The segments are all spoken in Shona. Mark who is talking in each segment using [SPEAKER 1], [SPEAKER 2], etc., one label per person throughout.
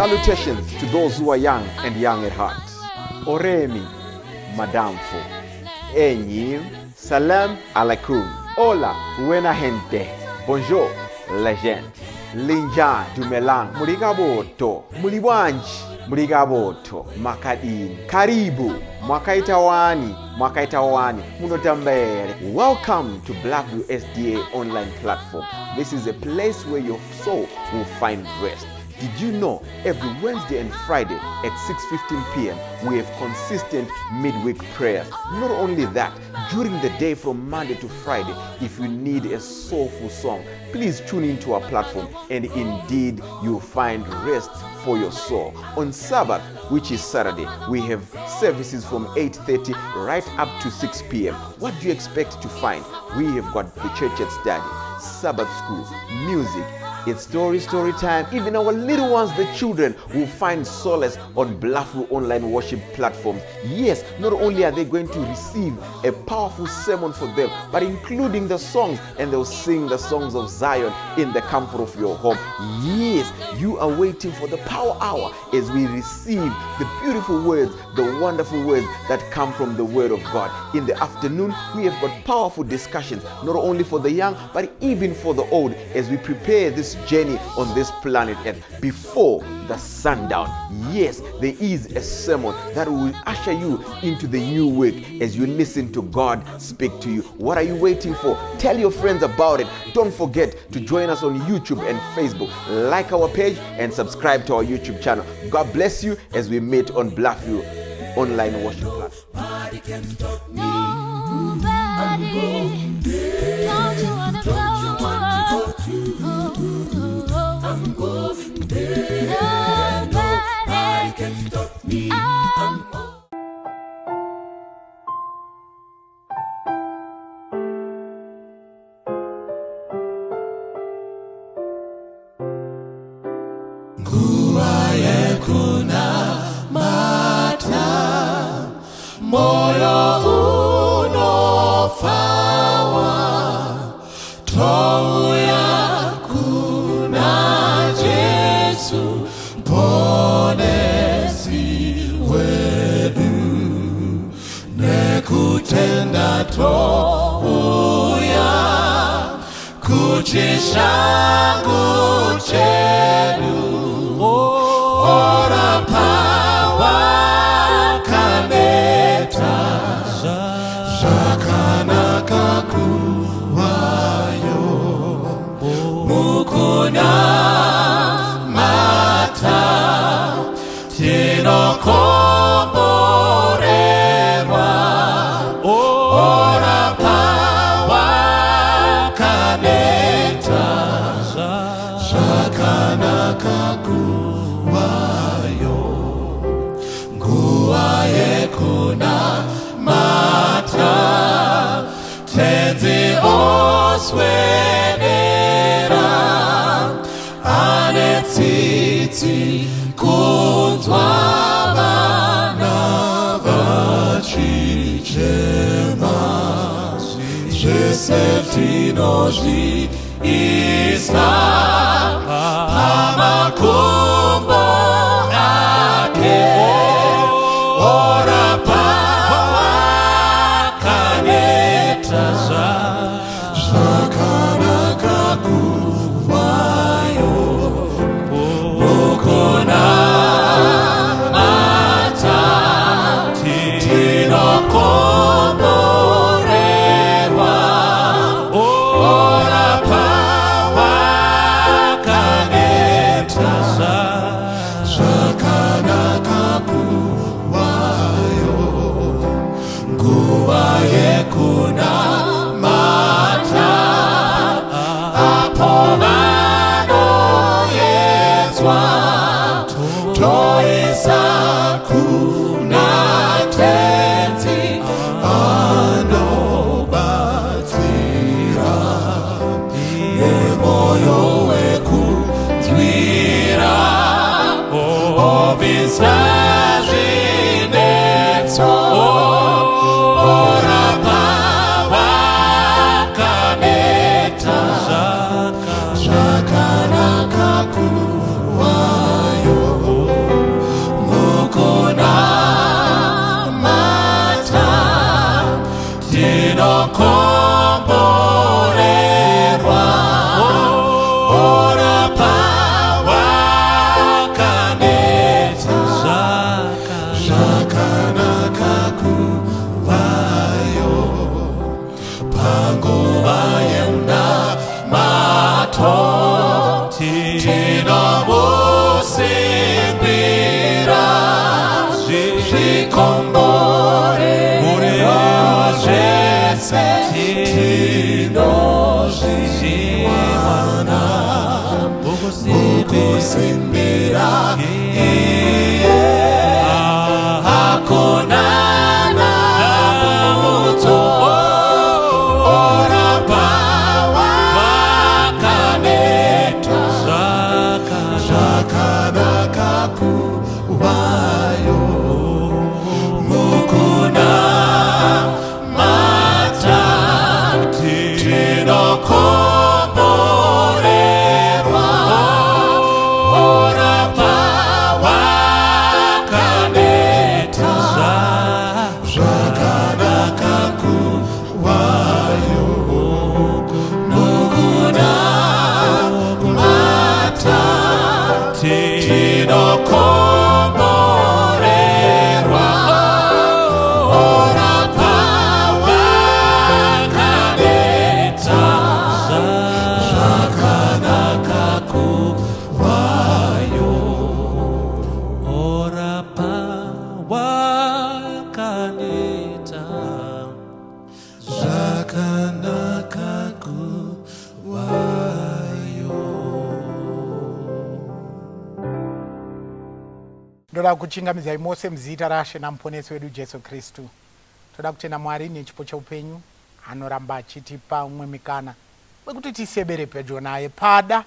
[SPEAKER 1] Salutations to those who are young and young at heart. Oremi, Madamfo, Enyim, Salam alaikum, Hola, buena gente, Bonjour, la gente, Linja, Dumelang, Murigaboto, Muliwanji, Murigaboto, Makadin, Karibu, Mwakaitawani, Munotambere. Welcome to Blackvue SDA online platform. This is a place where your soul will find rest. Did you know every Wednesday and Friday at 6:15 p.m. we have consistent midweek prayers? Not only that, during the day from Monday to Friday, if you need a soulful song, please tune into our platform and indeed you'll find rest for your soul. On Sabbath, which is Saturday, we have services from 8:30 right up to 6 p.m. What do you expect to find? We have got the church at study, Sabbath school, music. It's story time. Even our little ones, the children, will find solace on Blackvue online worship platforms. Yes, not only are they going to receive a powerful sermon for them, but including the songs, and they'll sing the songs of Zion in the comfort of your home. Yes, you are waiting for the power hour as we receive the beautiful words, the wonderful words that come from the Word of God. In the afternoon, we have got powerful discussions, not only for the young, but even for the old, as we prepare this journey on this planet Earth before the sundown. Yes, there is a sermon that will usher you into the new week as you listen to God speak to you. What are you waiting for? Tell your friends about it. Don't forget to join us on YouTube and Facebook. Like our page and subscribe to our YouTube channel. God bless you as we meet on Blackvue online worship platform.
[SPEAKER 2] Nobody can stop me. Don't you wanna go? I'm going there. Nobody can stop me. Kuna mata moyo unofawa toya kuna Jesu ponesi wedu nekutenda toya kuchishangu chedu ora pawa kaneta shakana kakuwayo mukuna mata tino komborerwa ora pawa kaneta shakana kakuwayo nguwaye kuna mata tenzi oswenera anetsiti kunzwabana vachichema jesefinoji isma pamakumbo ake ora pawa kaneta shakana kakuwayo mukuna mata tino komborewa ora pawa tinokomborerwa ora pawakaneta zvakanaka kuvayo panguva yemunamato tinomusimbira zvikomborerwa zvese tinozviwana mukusimbira iye hakuna namuto ora pawakaneta zvakanaka kuvayo mukuna mata tinokomborerwa ora pawakaneta zvakanaka kuvayo mukuna mata tinokomborerwa ora pawakaneta zvakanaka kuvayo ora pawakaneta zvakanaka kuvayo.
[SPEAKER 3] Ndoda kuchingamidzai mose muzita raShe namuponesi wedu Jesu Kristu. Toda kutenda Mwari nechipo cheupenyu anoramba achitipa umwe mikana wekuti tisebere pedyo naye, pada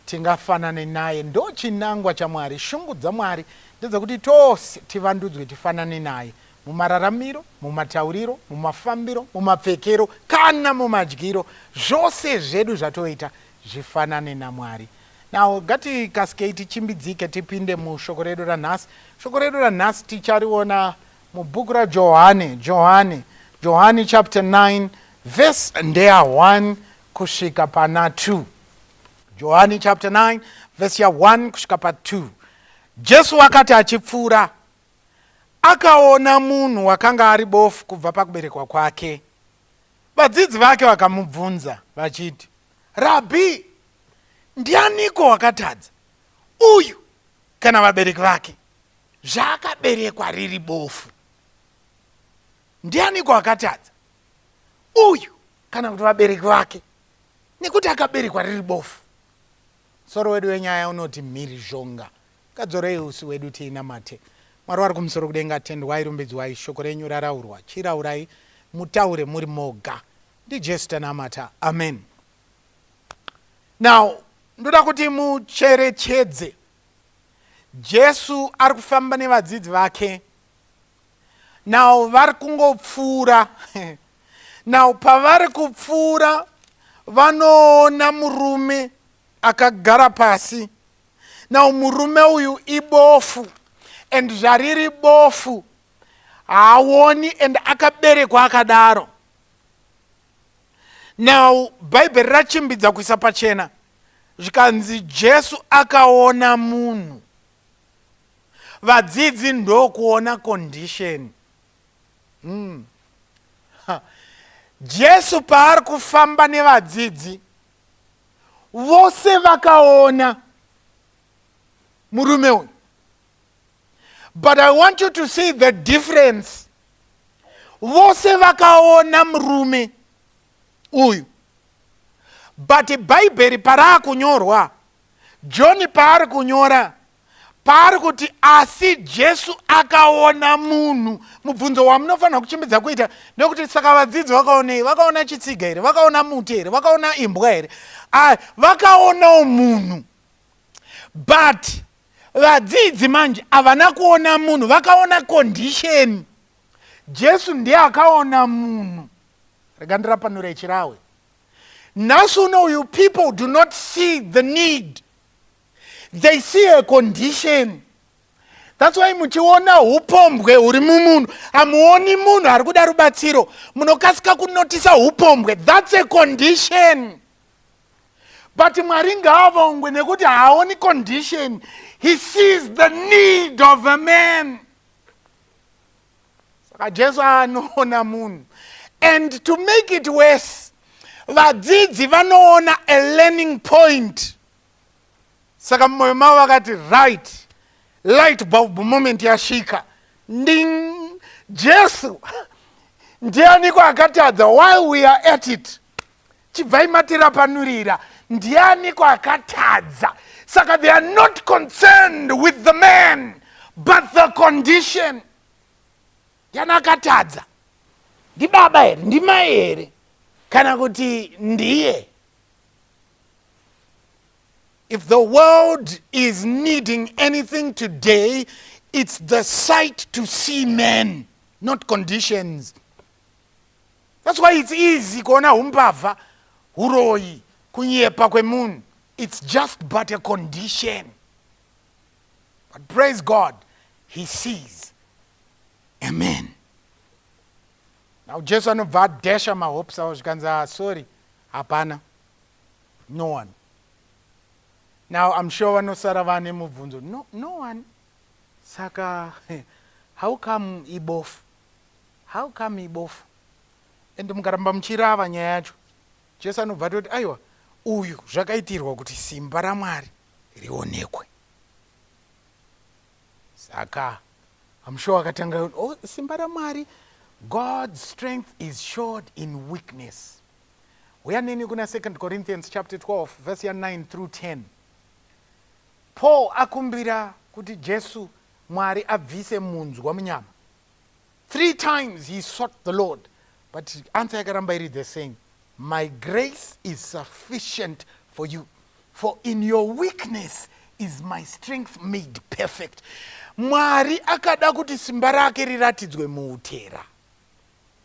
[SPEAKER 3] tingafanane naye. Ndo chinangwa chaMwari. Shungu dzaMwari ndedzekuti tose tivandudzwe tifanane naye mumararamiro, mumatauriro, mumafambiro, mumapfekero kana mumadyiro. Zvose zvedu zvatoita zvifanane naMwari. Now ngatikasike tichimbidzike tipinde mushoko redu ranhasi. Shoko redu ranhasi tichariona mubhuku raJohane. Johani chapter 9 verse ndeya 1 kusvika pana 2. Johani chapter 9 verse ya 1 kusvika pa 2. Jesu akati achipfuura akaona munhu wakanga ari bofu kubva pakuberekwa kwake. Vadzidzi vake vakamubvunza vachiti, Rabhi, ndianiko wakatadza, uyu kana vabereki vake, zvaakaberekwa riri bofu? Ndianiko wakatadza, uyu kana kuti vabereki vake, nekuti akaberekwa riri bofu? Soro wedu wenyaya unoti Mhirizhonga. Kadzorei usi wedu tiinamate. Mwari wari kumusoro kudenga atendwai, rumbidzwai, shoko renyu raraurwa, chiraurai, mutaure muri moga. NdiJesu tanamata. Amen. Now, ndoda kuti mucherechedze. Jesu ari kufamba nevadzidzi vake. Now vari kungopfuura. Now pavari kupfuura vanoona murume akagara pasi. Now murume uyu ibofu, and zvariri bofu haoni, and akaberekwa akadaro. Now Bible rachimbidza kuisa pachena zvikanzi Jesu akaona munhu. Vadzidzi ndokuona condition. Jesu paari kufamba nevadzidzi vose vakaona murume uyu. But I want you to see the difference. Vose vakaona murume uyu, but Bible para kunyorwa, John paari kunyora, paari kuti asi Jesu akaona munhu. Mubvunzo wamunofanira kuchimbidza kuita ndokuti saka vadzidzi vakaonei? Vakaona chitsiga here? Vakaona muti here? Vakaona imbwa here? Vakaonawo munhu. But vadzidzi manje havana kuona munhu, vakaona condition. Jesu ndiye akaona munhu. Regandira panure chirawe. Nasu no, you people do not see the need. They see a condition. That's why muchiona upombwe uri mumunhu hamuoni munhu ari kuda rubatsiro, munokasika kunotisa upombwe. That's a condition. But Mwari ngaavongwe nekuti haoni condition. He sees the need of a man. Saka Jesu anoona munhu. And to make it worse, vadzidzi vanoona a learning point. Saka mmoyo mavo vakati right, light bulb moment yasvika, nding, Jesu ndianiko akatadza? While we are at it, chibvai matirapanurira, ndianiko akatadza? Saka they are not concerned with the man but the condition. Ndiani akatadza? Ndibaba here, ndimai here, kana kuti ndiye? If the world is needing anything today, it's the sight to see men, not conditions. That's why it's easy kuona umbava, uroi, kunyepa kwemunhu. It's just but a condition. But praise God, he sees a man. Now Jesu anobva adasha mahopes awo zvikanzi sorry, hapana, no one. Now I'm sure vanosara vane mubvunzo, no one. Saka how come ibofu? How come ibofu? And mukaramba muchirava nyaya yacho, Jesu anobva atoti aiwa, uyu zvakaitirwa kuti simba raMwari rionekwe. Saka I'm sure akatanga, oh, simba raMwari, God's strength is showed in weakness. Uyaneni kuna 2 Corinthians chapter 12 verse 9 through 10. Paul akumbira kuti Jesu Mwari abvise munzwa munyama. 3 times he sought the Lord, but answer yakaramba iri the same. My grace is sufficient for you, for in your weakness is my strength made perfect. Mwari akada kuti simba rake riratidzwe muutera.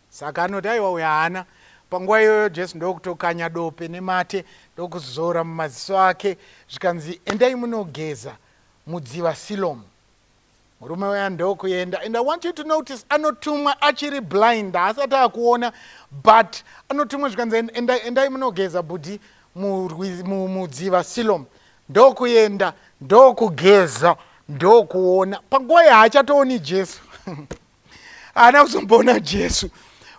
[SPEAKER 3] Saka anoti aiwa uyu haana. Panguva iyoyo Jesu ndokutokanya dope nemate ndokuzora mumaziso ake zvikanzi endai munogeza mudziva Silomu. Murume uya ndokuenda. And I want you to notice anotumwa achiri blind, haasati akuona, but anotumwa zvikanzi endai munogeza budi mudziva Silomu. Ndokuenda, ndokugeza, ndokuona. Panguva haachatooni Jesu. Haana kuzomboona Jesu.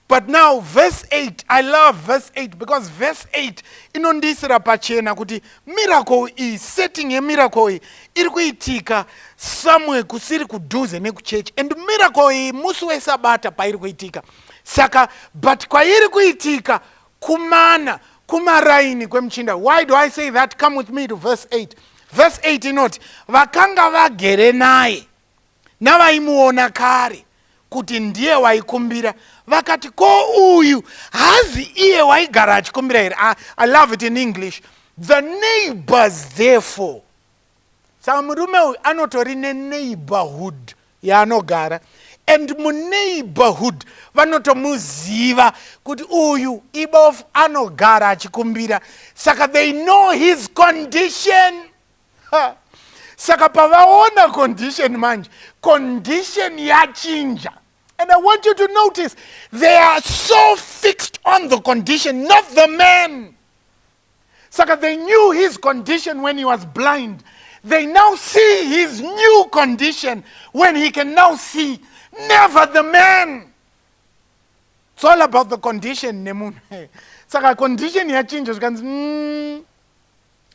[SPEAKER 3] But now verse 8, I love verse 8 because verse 8 inondisira pachena kuti miracle is setting a miracle iri kuitika somewhere kusiri kudhuze nekuchechi, and miracle musi weSabata pairi kuitika. Saka but kwairi kuitika kumana kumaraini kwemuchinda. Why do I say that? Come with me to verse 8. Verse 8 inoti vakanga vagere naye navaimuona kare kuti ndiye waikumbira, vakati ko uyu hazi iye waigara achikumbira here. I love it in English. The neighbors therefore. Saka murume uyu anotori neneighborhood yaanogara, and muneighborhood vanotomuziva kuti uyu ibofu anogara achikumbira. Saka they know his condition. Saka pavaona condition manje, condition yachinja. And I want you to notice, they are so fixed on the condition, not the man. Saka they knew his condition when he was blind. They now see his new condition when he can now see, never the man. It's all about the condition, Nemun. Saka condition yachinja, zvikanzi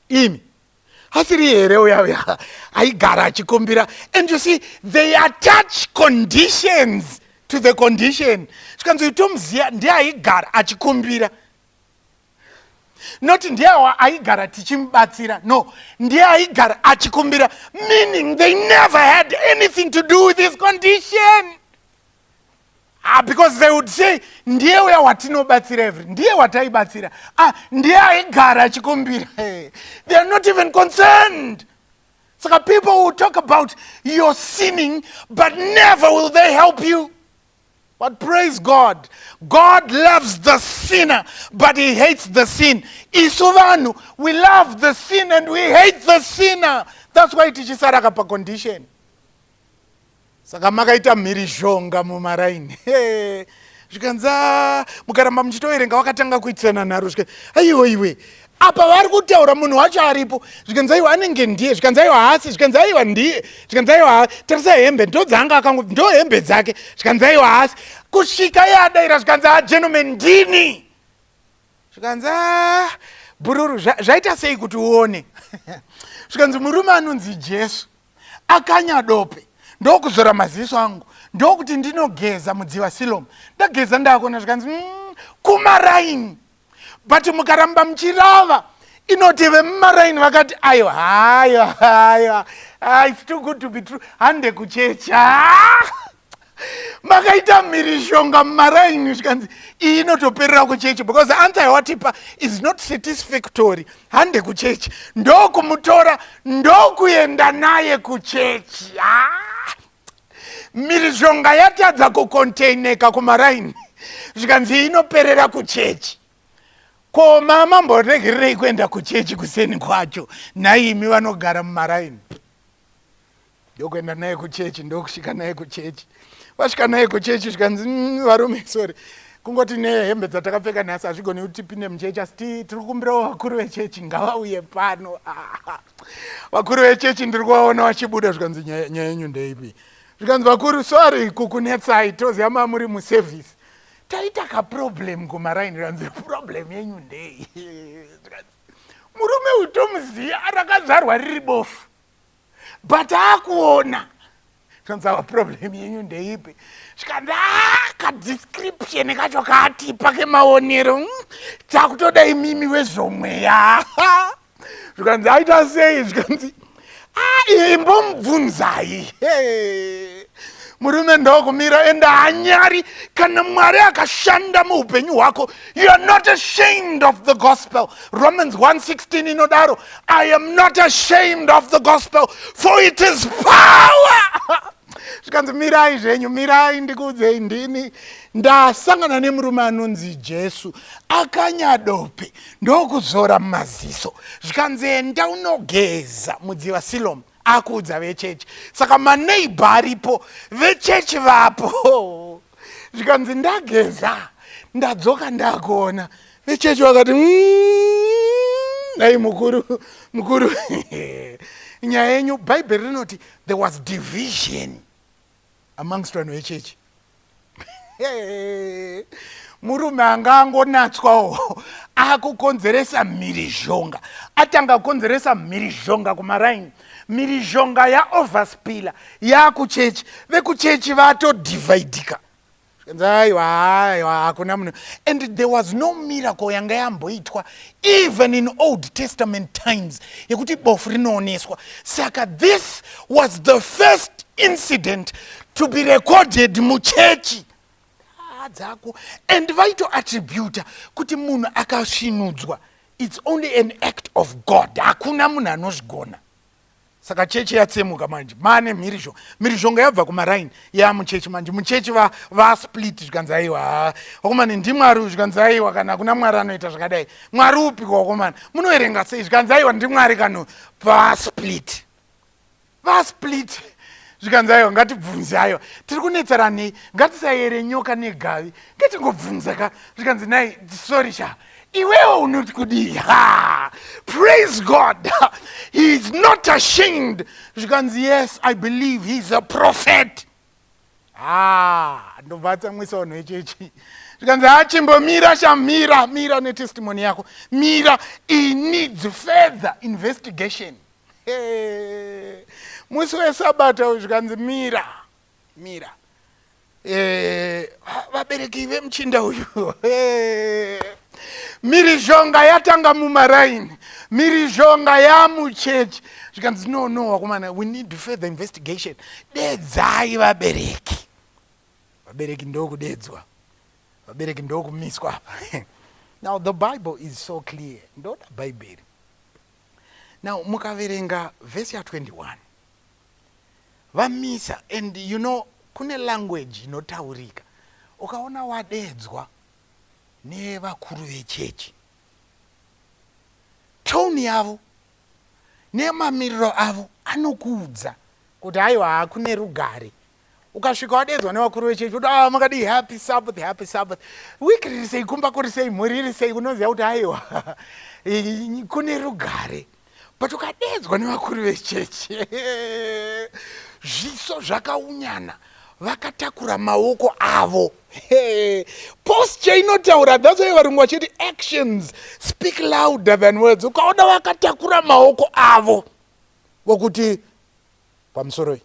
[SPEAKER 3] imi. And you see, they attach conditions to the condition. Not no, meaning they never had anything to do with this condition. Because they would say, ndiye uya watinobatsira every, ndiye wataibatsira. Ndiye aigara achikumbira. They are not even concerned. So people will talk about your sinning, but never will they help you. But praise God. God loves the sinner, but he hates the sin. Isuvanu, we love the sin and we hate the sinner. That's why it is a condition. Saka makaita Mhirizhonga mumaraini. Zvikanza mukaramba muchitoerenga wakatanga kuitsana naro aiwa iwe apa vari kutaura munhu wacho aripo zvikanza iwa anenge ndiye zvikanza iwa hasi zvikanza iwa ndiye zvikanza iwa tarisa hembe ndo dzanga akangu ndo hembe dzake zvikanza iwa hasi kusvika yadaira zvikanza gentleman ndini zvikanza bururu zvaita sei kuti uone zvikanzi murume anonzi Jesu akanyadope ndokuzora maziso angu ndokuti ndinogeza mudziva Silomu ndageza ndakona zvikanzi kumaraini but mukaramba muchirava inoti vemumaraini vakati aiwa it's too good to be true hande kuchecha makaita Mhirizhonga mumaraini zvikanzi iyi inotoperera kuchechi because answer yawatipa is not satisfactory hande kuchechi ndokumutora ndokuenda naye kuchechi Mhirizhonga yatadza kukontaineka kumaraini zvikanzi inoperera kuchechi ko mama mboregererei kuenda kuchechi kuseni kwacho naimi vanogara mumaraini ndokuenda naye kuchechi ndokusvika naye kuchechi vasvika naye kuchechi zvikanzi varume sorry kungoti nehembe dzatakapfeka nhasi hazvigoni kuti tipinde muchechi asi tiri kukumbirawo vakuru vechechi ngavauye pano vakuru vechechi ndiri kuvaona vachibuda zvikanzi nyaya yenyu ndeipi zvikanzi vakuru sorry kukunetsai toziva mamuri muservice taita kaproblem kumaraini zvikanzi problem yenyu ndei murume utomuziya arakazvarwa riri bofu but akuona zvikanzi ava problem yenyu ndeipi zvikanzi kadescription kacho kaatipa kemaonero takutodai mimi wezvomweya zvikanzi aita sei zvikanzi imbomubvunzai murume ndokumira ende hanyari kana Mwari akashanda muupenyu hwako you are not ashamed of the gospel Romans 1:16 inodaro I am not ashamed of the gospel for it is power zvikanzi mirai zvenyu mirai ndikuudzei ndini ndasangana nemurume anonzi Jesu akanyadope ndokuzora mumaziso zvikanzi enda unogeza mudziva Silomu akuudza vechechi saka maneighbor aripo vechechi vapo zvikanzi ndageza ndadzoka ndakuona vechechi vakati nai mukuru nyaya yenyu bhaibheri rinoti there was division amongst vanhu vechechi murume anga angonatswawo akukonzeresa Mhirizhonga atanga kukonzeresa Mhirizhonga kumaraini Mhirizhonga yaoverspilla yakuchechi vekuchechi vatodivhaidhika aiwa hakuna munhu and there was no miracle yanga yamboitwa even in Old Testament times yekuti bofu rinooneswa saka this was the first incident to be recorded muchechi dzako and vaitoattributa kuti munhu akasvinudzwa it's only an act of God hakuna munhu anozvigona saka chechi yatsemuka manje mane Mhirizhonga yabva kumaraini yamuchechi manje muchechi vasplit zvikanzi aiwa wakomani ndimwari zvikanzi aiwa kana kuna Mwari anoita zvakadai Mwari upi wakomani munoerenga sei zvikanzi aiwa ndimwari kano vasplit zvikanzi aiwa ngatibvunze aiwa tiri kunetserani ngatisaere nyoka negavi ngatingobvunza ka zvikanzi nai sorry sha iwewe unoti kudii praise God he is not ashamed zvikanzi yes I believe he is a prophet ndobva atsamwisa vanhu vechechi zvikanzi hachimbomira mira netestimony yako mira he needs further investigation musi wesabata zvikanzi mira vabereki vemuchinda uyu Mhirizhonga yatanga mumaraini Mhirizhonga yamuchechi zvikanzi no wakomana we need further investigation dedzai vabereki ndokudedzwa vabereki ndokumiswa apa now the Bible is so clear ndoda bhaibheri now mukaverenga vhesi ya21 vamisa and you know kune language inotaurika ukaona wadedzwa nevakuru vechechi toni yavo nemamiriro avo anokuudza kuti aiwa kune rugare ukasvika wadedzwa nevakuru vechechi kuti makadi happy sabbath wiki riri sei, kumba kuri sei, mhuri iri sei, unoziva kuti aiwa kune rugare. But ukadedzwa nevakuru vechechi zviso zvakaunyana, vakatakura maoko avo. Posture inotaura, that's why varungu vachiti actions speak louder than words. Ukaona vakatakura maoko avo vokuti pamusoro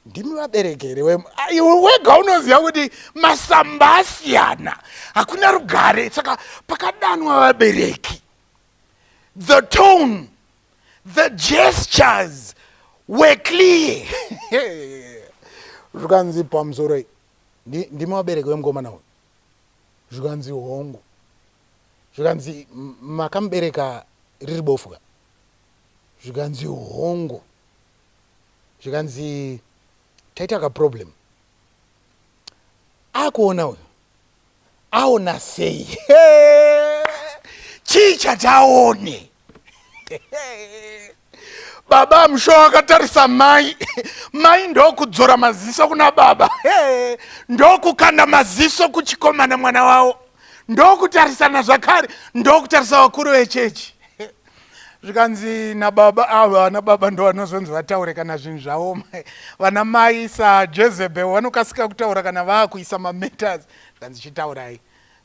[SPEAKER 3] ndimi vaberekere iwe wega unoziva kuti masamba asiyana, hakuna rugare. Saka pakadanwa vabereki, the tone, the gestures were clear. Zvikanzi pamusoro ndimi vabereki vemukomana uyu, zvikanzi hongu, zvikanzi makamubereka riri bofu, zvikanzi hongu, zvikanzi taita kaproblem. Akuona uyu aona sei? Chii chataone? Baba musho akatarisa mai, mai ndokudzora maziso kuna baba, ndokukanda maziso kuchikomana mwana wavo, ndokutarisana zvakare, ndokutarisa vakuru vechechi. Zvikanzi nababa ndo vanozonzi vataure kana zvinhu zvavo. Vana mai saJezebel vanokasika kutaura kana vakuisa mameters. Zvikanzi chitaurai.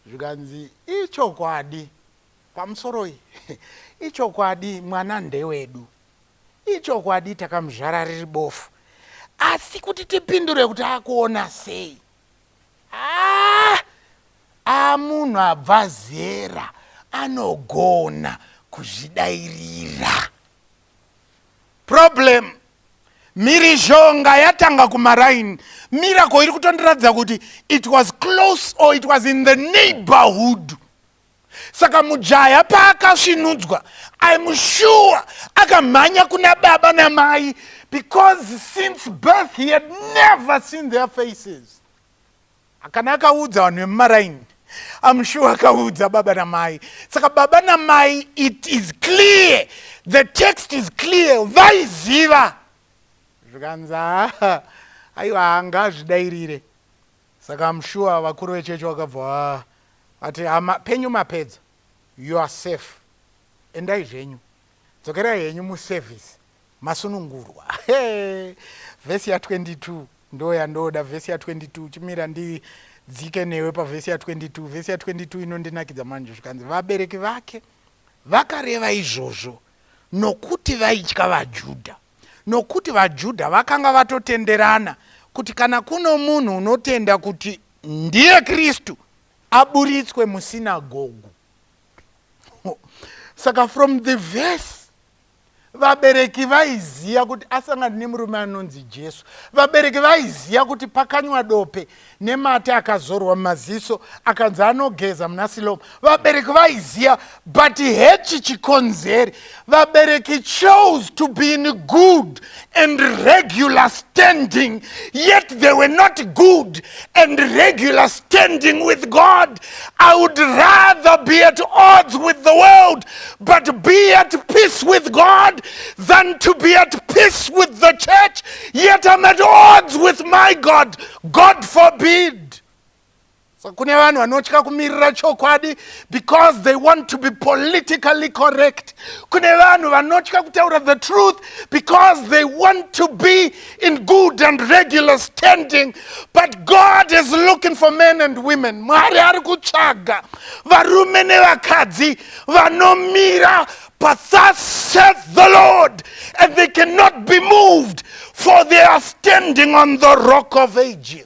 [SPEAKER 3] Zvikanzi ichokwadi pamusoro iyi, ichokwadi mwana ndewedu, ichokwadi takamuzvara riri bofu, asi kuti tipindure kuti akuona sei. Munhu abva zera anogona kuzvidairira. Problem, Mhirizhonga yatanga kumaraini. Miracle iri kutondiradza kuti it was close or it was in the neighborhood. Saka mujaya paakasvinudzwa, I'm sure akamhanya kuna baba namai, because since birth he had never seen their faces. Akana akaudza vanhu vemumaraini, I'm sure akaudza baba namai. Saka baba namai, it is clear, the text is clear, vaiziva. Zvikanza aiwa hanga zvidairire. Saka I'm sure vakuru vechechi vakabva ati penyu mapedza, you are safe, endai zvenyu, dzokerai henyu muservice, masunungurwa. Vhesi ya22 ndo yandoda, vhesi ya22 chimira ndidzike newe pavhesi ya22. Vhesi ya22 inondinakidza manje. Zvikanzi vabereki vake vakareva izvozvo nokuti vaitya vaJudha, nokuti vaJudha vakanga vatotenderana kuti kana kuno munhu unotenda kuti ndiye Kristu aburitswe musinagogu. Saka from the verse, vabereki vaiziya kuti asangana nemurume anonzi Jesu. Vabereki vaiziya kuti pakanywa dope nemate akazorwa maziso akanzi anogeza muna Siloamu. Vabereki vaiziya, but hechi chikonzeri. Vabereki chose to be in good and regular standing, yet they were not good and regular standing with God. I would rather be at odds with the world but be at peace with God than to be at peace with the church, yet I'm at odds with my God. God forbid. So kune vanhu vanotya kumirira chokwadi because they want to be politically correct. Kune vanhu vanotya kutaura the truth because they want to be in good and regular standing. But God is looking for men and women. Mwari ari kutsvaga varume nevakadzi vanomira, but thus saith the Lord, and they cannot be moved, for they are standing on the rock of ages.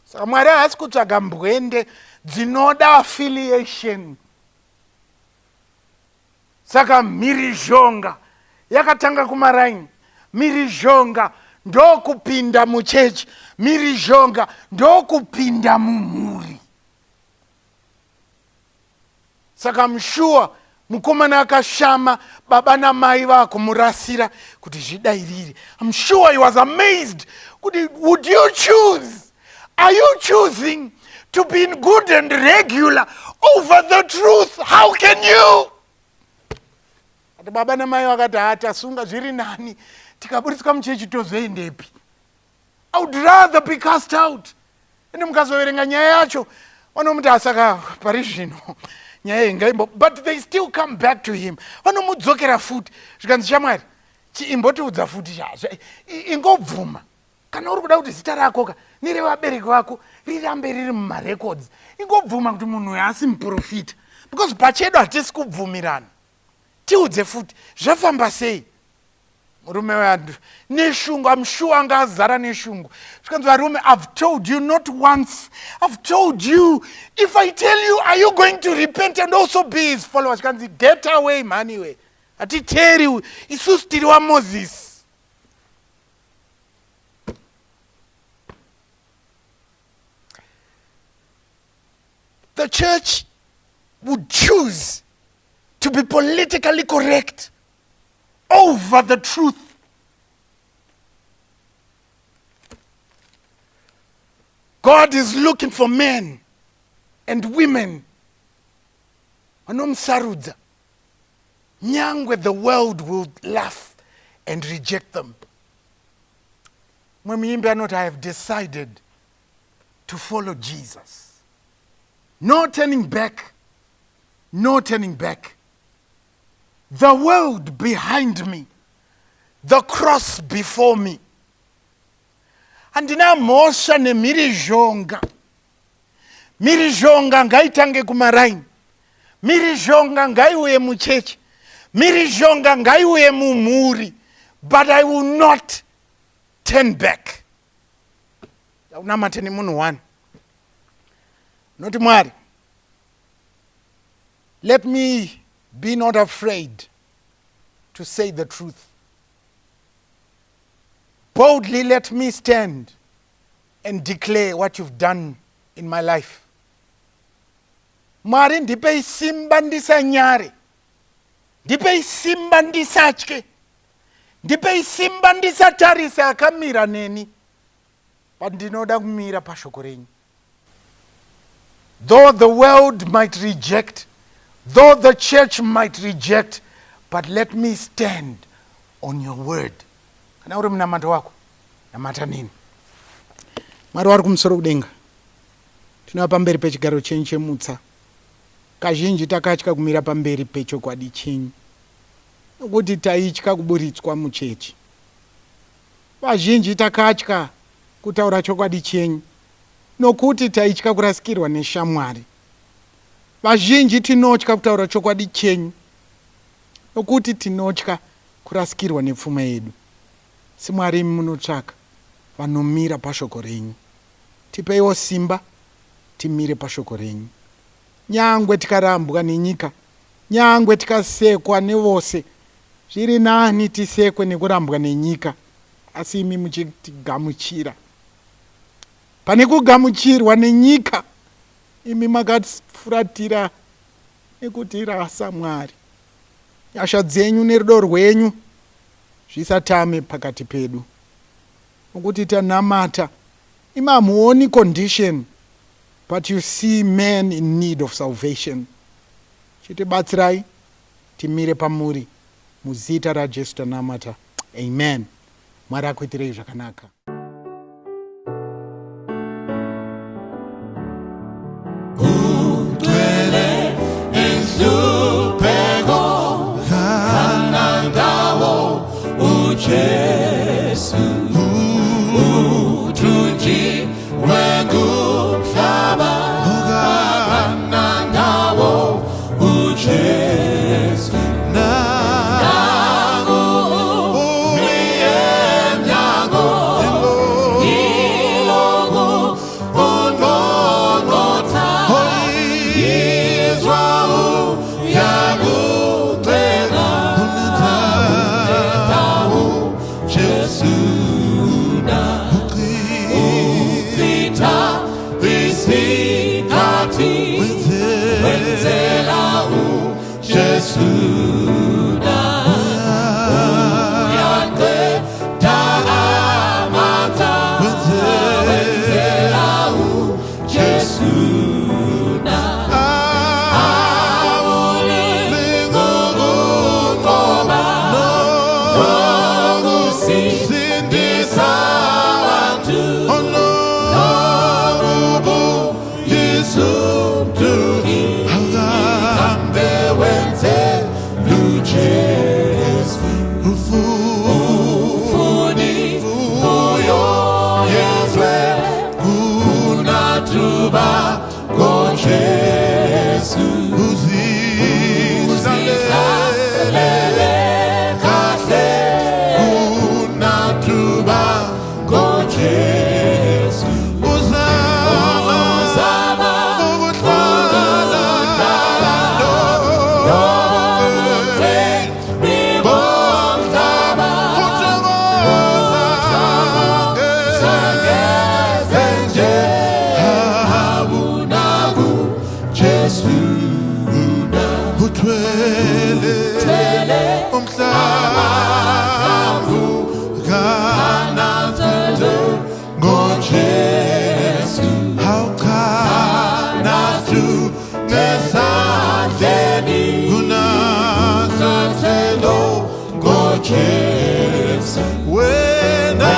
[SPEAKER 3] Saka Mwari haasi kutsvaga mbwende dzinoda affiliation. Saka Mhirizhonga yakatanga kumaraini. Mhirizhonga ndokupinda muchechi. Mhirizhonga ndokupinda mumhuri. Saka mshuwa mukomana akashama, baba namai vakumurasira kuti zvidairire. I'm sure he was amazed. Would you choose? Are you choosing to be in good and regular over the truth? How can you? Baba namai vakati hatasunga zviri nani, tikaburitswa muchechi tozoendepi? I would rather be cast out. Ende mukazoverenga nyaya yacho vanomuti asaka pari zvino nyaya ingaimbo, but they still come back to him. Vanomudzokera futi zvikanzi shamwari imbotiudza futi ingobvuma kana uri kuda kuti zita rakoka nerevabereki vako rirambe riri mumarecords, ingobvuma kuti munhu uyu asi muprofita, because pachedu hatisi kubvumirana. Tiudze futi zvafamba sei. Murume wangu neshungu, I'm sure anga azara neshungu. Zvikanzi varume, I've told you not once, I've told you, if I tell you, are you going to repent and also be his follower? Zvikanzi get away mani we, hatiteeri isusu tiri waMozisi. The church would choose to be politically correct over the truth. God is looking for men and women vanomsarudza, nyangwe the world will laugh and reject them. Mwemiyimbi anoti, I have decided to follow Jesus. No turning back, no turning back. The world behind me, the cross before me. Handina mhosva nemhirizhonga. Mhirizhonga ngaitange kumaraini. Mhirizhonga ngaiuye muchechi. Mhirizhonga ngaiuye mumhuri. But I will not turn back. Unamateni munhu one. Noti Mwari, let me be not afraid to say the truth. Boldly let me stand and declare what you've done in my life. Mwari, ndipe simba ndisanyare. Ndipe simba ndisatye. Ndipe simba ndisatarise akamira neni. But ndinoda kumira pashoko renyu. Though the world might reject, though the church might reject, but let me stand on your word. Kana uri munamato wako, namata nini? Mwari wari kumusoro kudenga. Tinova pamberi pechigaro chenyu chemutsa. Kazhinji takatya kumira pamberi pechokwadi chenyu. Nokuti taitya kuburitswa muchechi. Vazhinji takatya kutaura chokwadi chenyu. Nokuti taitya kurasikirwa neshamwari. Vazhinji tinotya kutaura chokwadi chenyu. Nokuti tinotya kurasikirwa nepfuma yedu. Si Mwari munotsvaka vanomira pashoko renyu. Tipeiwo simba timire pashoko renyu. Nyangwe tikarambwa nenyika, nyangwe tikasekwa nevose, zviri nani tisekwe nekurambwa nenyika, asi imi muchitigamuchira. Pane kugamuchirwa nenyika, imi makatifuratira nekutirasa Mwari. Nyasha dzenyu nerudo rwenyu zvisatame pakati pedu. Nokuti tanamata, imi hamuoni condition, but you see men in need of salvation. Chitibatsirai, timire pamuri, muzita raJesu tanamata. Amen. Mwari akuitirei zvakanaka.
[SPEAKER 2] Jesu utunji wengu flaba nawo ujesu nago myango ilogo ongongota Israel yago tena to ngesandleni kunasathelo ngoJesu wena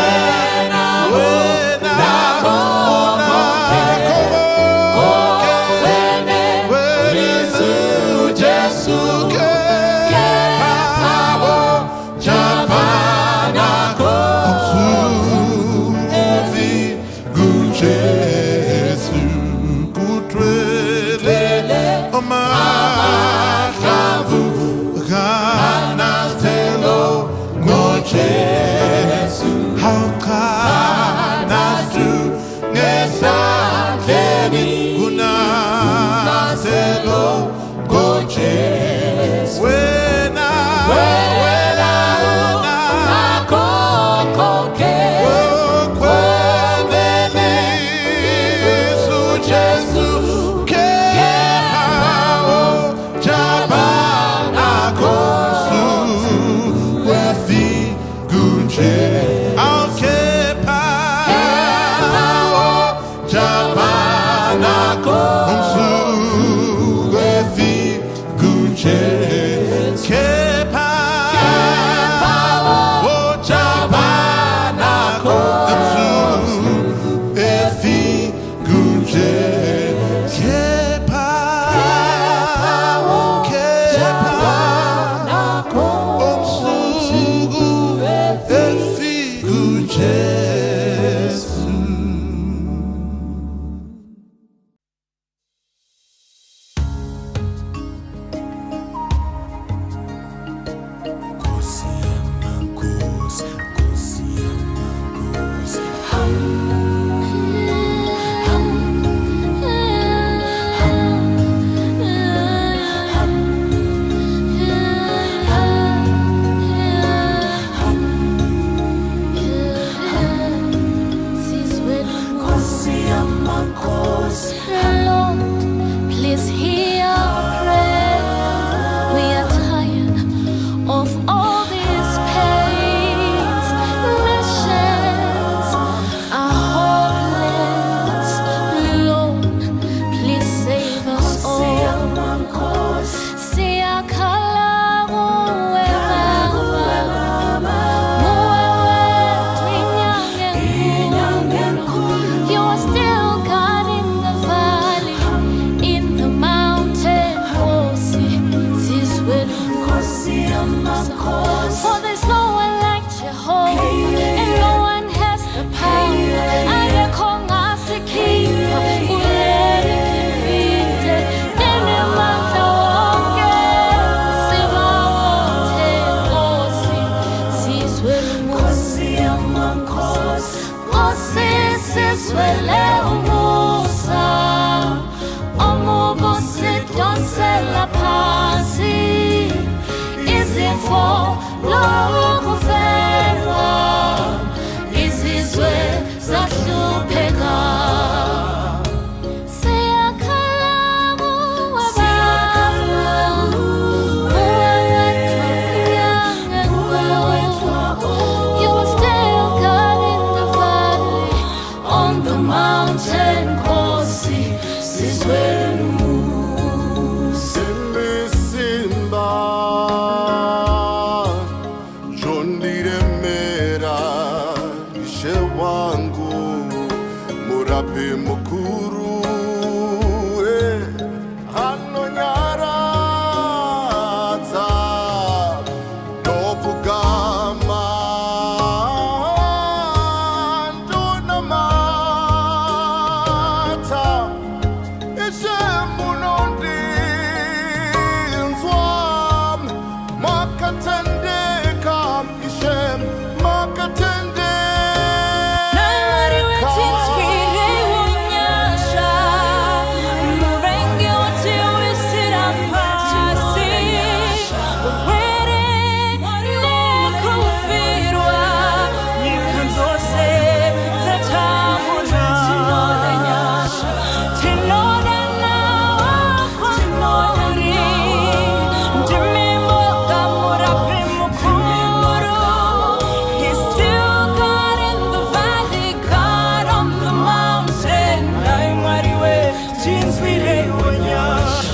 [SPEAKER 4] Mhirizhonga